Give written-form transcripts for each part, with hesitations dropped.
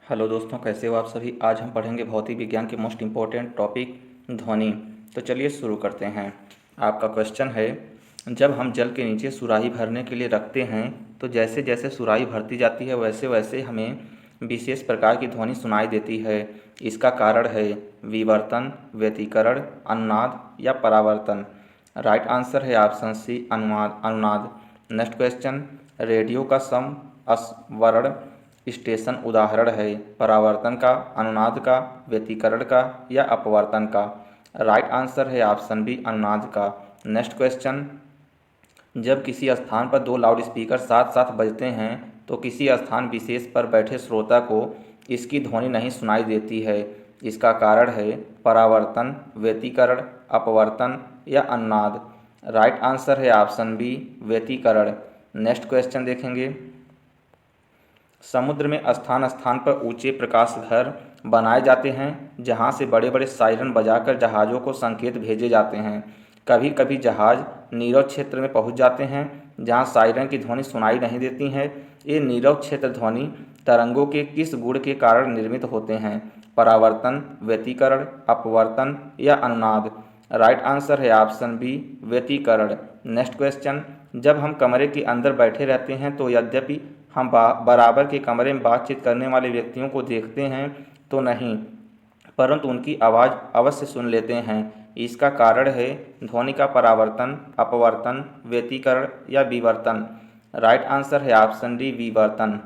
Hello दोस्तों, कैसे हो आप सभी। आज हम पढ़ेंगे भौतिक विज्ञान के मोस्ट इम्पोर्टेंट टॉपिक ध्वनि। तो चलिए शुरू करते हैं। आपका क्वेश्चन है, जब हम जल के नीचे सुराही भरने के लिए रखते हैं तो जैसे जैसे सुराही भरती जाती है वैसे वैसे हमें विशेष प्रकार की ध्वनि सुनाई देती है। इसका कारण है विवर्तन, व्यतिकरण, अनुनाद या परावर्तन। राइट आंसर है ऑप्शन सी, अनुनाद। नेक्स्ट क्वेश्चन, रेडियो का सम अस्वरण स्टेशन उदाहरण है परावर्तन का, अनुनाद का, व्यतिकरण का या अपवर्तन का। राइट आंसर है ऑप्शन बी, अनुनाद का। नेक्स्ट क्वेश्चन, जब किसी स्थान पर दो लाउडस्पीकर साथ साथ बजते हैं तो किसी स्थान विशेष पर बैठे श्रोता को इसकी ध्वनि नहीं सुनाई देती है। इसका कारण है परावर्तन, व्यतिकरण, अपवर्तन या अनुनाद। राइट आंसर है ऑप्शन बी, व्यतिकरण। नेक्स्ट क्वेश्चन देखेंगे, समुद्र में स्थान स्थान पर ऊंचे प्रकाश घर बनाए जाते हैं जहां से बड़े बड़े सायरन बजाकर जहाज़ों को संकेत भेजे जाते हैं। कभी कभी जहाज़ नीरव क्षेत्र में पहुंच जाते हैं जहां सायरन की ध्वनि सुनाई नहीं देती है। ये नीरव क्षेत्र ध्वनि तरंगों के किस गुण के कारण निर्मित होते हैं? परावर्तन, व्यतिकरण, अपवर्तन या अनुनाद। राइट आंसर है ऑप्शन बी, व्यतिकरण। नेक्स्ट क्वेश्चन, जब हम कमरे के अंदर बैठे रहते हैं तो यद्यपि हम बराबर के कमरे में बातचीत करने वाले व्यक्तियों को देखते हैं तो नहीं, परंतु उनकी आवाज़ अवश्य सुन लेते हैं। इसका कारण है ध्वनि का परावर्तन, अपवर्तन, व्यतिकरण या विवर्तन। राइट आंसर है ऑप्शन डी, विवर्तन।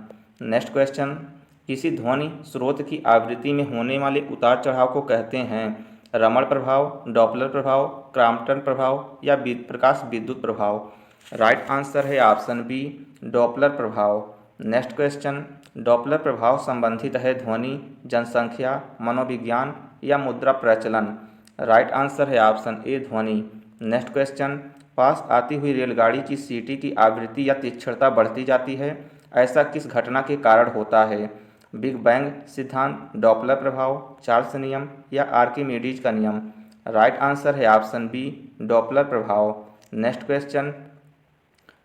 नेक्स्ट क्वेश्चन, किसी ध्वनि स्रोत की आवृत्ति में होने वाले उतार चढ़ाव को कहते हैं रमण प्रभाव, डॉपलर प्रभाव, क्रॉम्पटन प्रभाव या प्रकाश विद्युत प्रभाव। राइट आंसर है ऑप्शन बी, डॉपलर प्रभाव। नेक्स्ट क्वेश्चन, डॉपलर प्रभाव संबंधित है ध्वनि, जनसंख्या, मनोविज्ञान या मुद्रा प्रचलन। राइट आंसर है ऑप्शन ए, ध्वनि। नेक्स्ट क्वेश्चन, पास आती हुई रेलगाड़ी की सीटी की आवृत्ति या तीक्ष्णता बढ़ती जाती है, ऐसा किस घटना के कारण होता है? बिग बैंग सिद्धांत, डॉपलर प्रभाव, चार्ल्स नियम या आर्किमिडीज का नियम। राइट आंसर है ऑप्शन बी, डॉपलर प्रभाव। नेक्स्ट क्वेश्चन,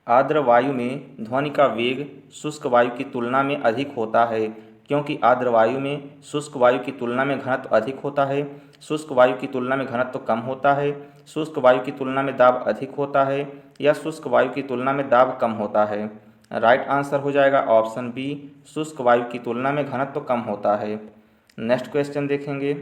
आर्द्र वायु में ध्वनि का वेग शुष्क वायु की तुलना में अधिक होता है क्योंकि आर्द्र वायु में शुष्क वायु की तुलना में घनत्व अधिक होता है, शुष्क वायु की तुलना में घनत्व कम होता है, शुष्क वायु की तुलना में दाब अधिक होता है या शुष्क वायु की तुलना में दाब कम होता है। राइट आंसर हो जाएगा ऑप्शन बी, शुष्क वायु की तुलना में घनत्व कम होता है। नेक्स्ट क्वेश्चन देखेंगे,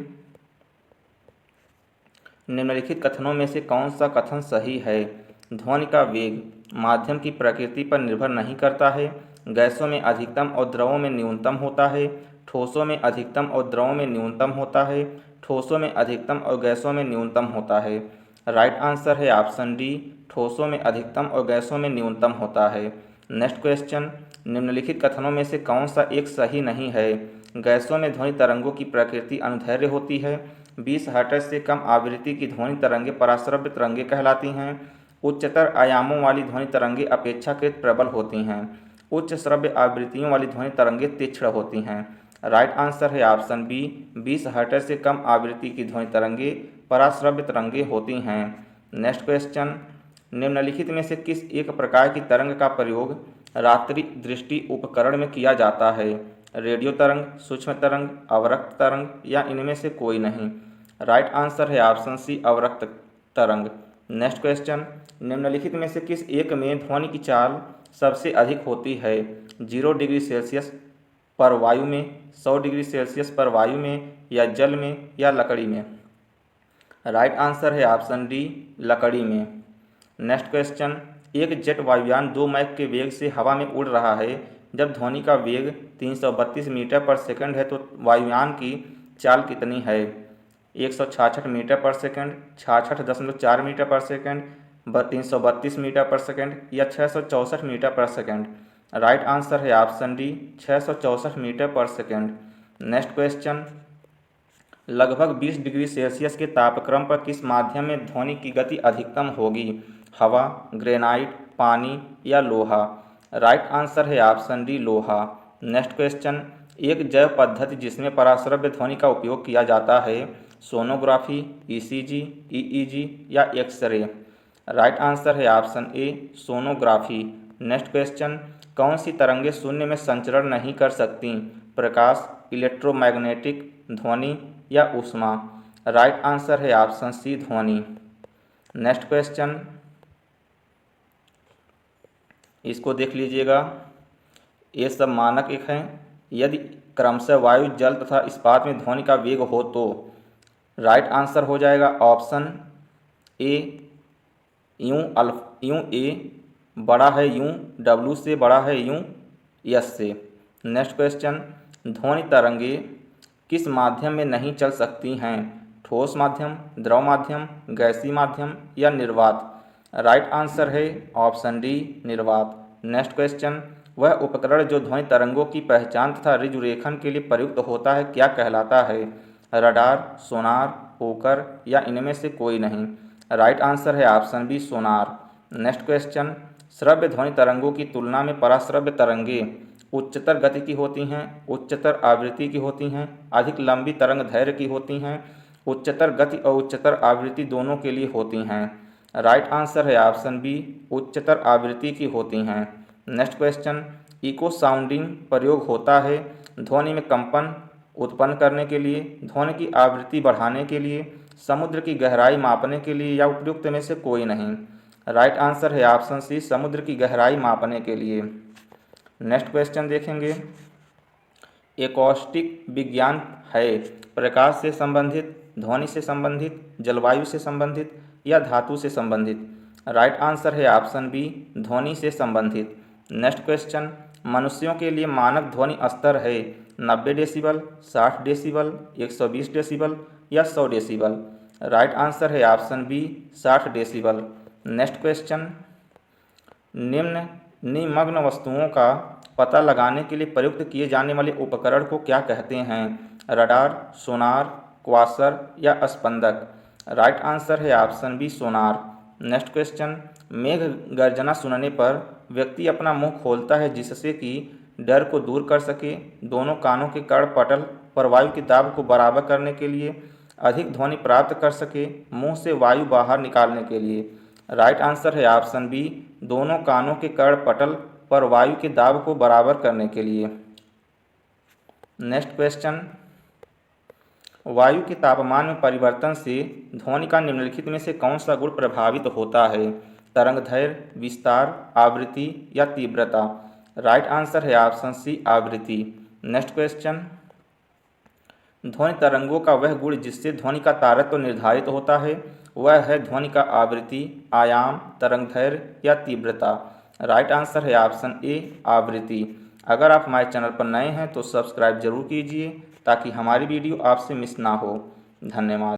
निम्नलिखित कथनों में से कौन सा कथन सही है? ध्वनि का वेग माध्यम की प्रकृति पर निर्भर नहीं करता है, गैसों में अधिकतम और द्रवों में न्यूनतम होता है, ठोसों में अधिकतम और द्रवों में न्यूनतम होता है, ठोसों में अधिकतम और गैसों में न्यूनतम होता है। राइट आंसर है ऑप्शन डी, ठोसों में अधिकतम और गैसों में न्यूनतम होता है। नेक्स्ट क्वेश्चन, निम्नलिखित कथनों में से कौन सा एक सही नहीं है? गैसों में ध्वनि तरंगों की प्रकृति अनुदैर्घ्य होती है, 20 हर्ट्ज से कम आवृत्ति की ध्वनि तरंगें पराश्रव्य तरंगें कहलाती हैं, उच्चतर आयामों वाली ध्वनि तरंगें अपेक्षाकृत प्रबल होती हैं, उच्च श्रव्य आवृत्तियों वाली ध्वनि तरंगें तीक्ष्ण होती हैं। राइट आंसर है ऑप्शन बी, 20 हर्ट्ज से कम आवृत्ति की ध्वनि तरंगें पराश्रव्य तरंगें होती हैं। नेक्स्ट क्वेश्चन, निम्नलिखित में से किस एक प्रकार की तरंग का प्रयोग रात्रि दृष्टि उपकरण में किया जाता है? रेडियो तरंग, सूक्ष्म तरंग, अवरक्त तरंग या इनमें से कोई नहीं। राइट आंसर है ऑप्शन सी, अवरक्त तरंग। नेक्स्ट क्वेश्चन, निम्नलिखित में से किस एक में ध्वनि की चाल सबसे अधिक होती है? 0 डिग्री सेल्सियस पर वायु में, 100 डिग्री सेल्सियस पर वायु में या जल में या लकड़ी में। राइट आंसर है ऑप्शन डी, लकड़ी में। नेक्स्ट क्वेश्चन, एक जेट वायुयान 2 मैक के वेग से हवा में उड़ रहा है। जब ध्वनि का वेग 332 मीटर पर सेकंड है तो वायुयान की चाल कितनी है? 166 मीटर पर सेकंड, 66.4 मीटर पर सेकंड, 332 मीटर पर सेकंड या 664 मीटर पर सेकंड। राइट आंसर है ऑप्शन डी, 664 मीटर पर सेकंड। नेक्स्ट क्वेश्चन, लगभग 20 डिग्री सेल्सियस के तापक्रम पर किस माध्यम में ध्वनि की गति अधिकतम होगी? हवा, ग्रेनाइट, पानी या लोहा। राइट आंसर है ऑप्शन डी, लोहा। नेक्स्ट क्वेश्चन, एक जैव पद्धति जिसमें पराश्रव्य ध्वनि का उपयोग किया जाता है, सोनोग्राफी, ईसीजी, ईईजी या एक्सरे। राइट आंसर है option A, sonography. Next question, कौन सी तरंगें शून्य में संचरण नहीं कर सकती? प्रकाश, इलेक्ट्रोमैग्नेटिक, ध्वनि या ऊष्मा। राइट आंसर है ऑप्शन सी, ध्वनि। नेक्स्ट क्वेश्चन, इसको देख लीजिएगा। ये सब मानक एक हैं। यदि क्रमशः वायु, जल तथा इस्पात में ध्वनि का वेग हो तो राइट आंसर हो जाएगा ऑप्शन ए, यूं ए बड़ा है यूं डब्ल्यू से, बड़ा है यूं यस से। नेक्स्ट क्वेश्चन, ध्वनि तरंगे किस माध्यम में नहीं चल सकती हैं? ठोस माध्यम, द्रव माध्यम, गैसीय माध्यम या निर्वात। राइट आंसर है ऑप्शन डी, निर्वात। नेक्स्ट क्वेश्चन, वह उपकरण जो ध्वनि तरंगों की पहचान तथा रिजुरेखन के लिए प्रयुक्त होता है क्या कहलाता है? रडार, सोनार, पोकर या इनमें से कोई नहीं। राइट आंसर है ऑप्शन बी, सोनार। नेक्स्ट क्वेश्चन, श्रव्य ध्वनि तरंगों की तुलना में पराश्रव्य तरंगे उच्चतर गति की होती हैं, उच्चतर आवृत्ति की होती हैं, अधिक लंबी तरंग दैर्घ्य की होती हैं, उच्चतर गति और उच्चतर आवृत्ति दोनों के लिए होती हैं। राइट आंसर है ऑप्शन बी, उच्चतर आवृत्ति की होती हैं। नेक्स्ट क्वेश्चन, इको साउंडिंग प्रयोग होता है ध्वनि में कंपन उत्पन्न करने के लिए, ध्वनि की आवृत्ति बढ़ाने के लिए, समुद्र की गहराई मापने के लिए या उपयुक्त में से कोई नहीं। राइट आंसर है ऑप्शन सी, समुद्र की गहराई मापने के लिए। नेक्स्ट क्वेश्चन देखेंगे। एकॉस्टिक विज्ञान है प्रकाश से संबंधित, ध्वनि से संबंधित, जलवायु से संबंधित या धातु से संबंधित। राइट आंसर है ऑप्शन बी, ध्वनि से संबंधित। नेक्स्ट क्वेश्चन, मनुष्यों के लिए मानक ध्वनि स्तर है 90 डेसिबल, 60 डेसिबल, 120 डेसिबल या 100 डेसिबल। राइट आंसर है option B, 60 decibel. Next question, निम्न वस्तुओं का पता लगाने के लिए प्रयुक्त किए जाने वाले उपकरण को क्या कहते हैं? रडार, सोनार, क्वासर या स्पंदक। राइट आंसर है ऑप्शन बी, सोनार। नेक्स्ट क्वेश्चन, मेघ गर्जना सुनने पर व्यक्ति अपना मुंह खोलता है जिससे कि डर को दूर कर सके, दोनों कानों के कर्णपटल पर वायु के दाब को बराबर करने के लिए, अधिक ध्वनि प्राप्त कर सके, मुंह से वायु बाहर निकालने के लिए। राइट आंसर है ऑप्शन बी, दोनों कानों के कर्णपटल पर वायु के दाब को बराबर करने के लिए। नेक्स्ट क्वेश्चन, वायु के तापमान में परिवर्तन से ध्वनि का निम्नलिखित में से कौन सा गुण प्रभावित होता है? तरंगदैर्घ्य, विस्तार, आवृत्ति या तीव्रता। राइट आंसर है ऑप्शन सी, आवृत्ति। नेक्स्ट क्वेश्चन, ध्वनि तरंगों का वह गुण जिससे ध्वनि का तारतम्य निर्धारित होता है वह है ध्वनि का आवृत्ति, आयाम, तरंगदैर्घ्य या तीव्रता। राइट आंसर है ऑप्शन ए, आवृत्ति। अगर आप हमारे चैनल पर नए हैं तो सब्सक्राइब जरूर कीजिए ताकि हमारी वीडियो आपसे मिस ना हो। धन्यवाद।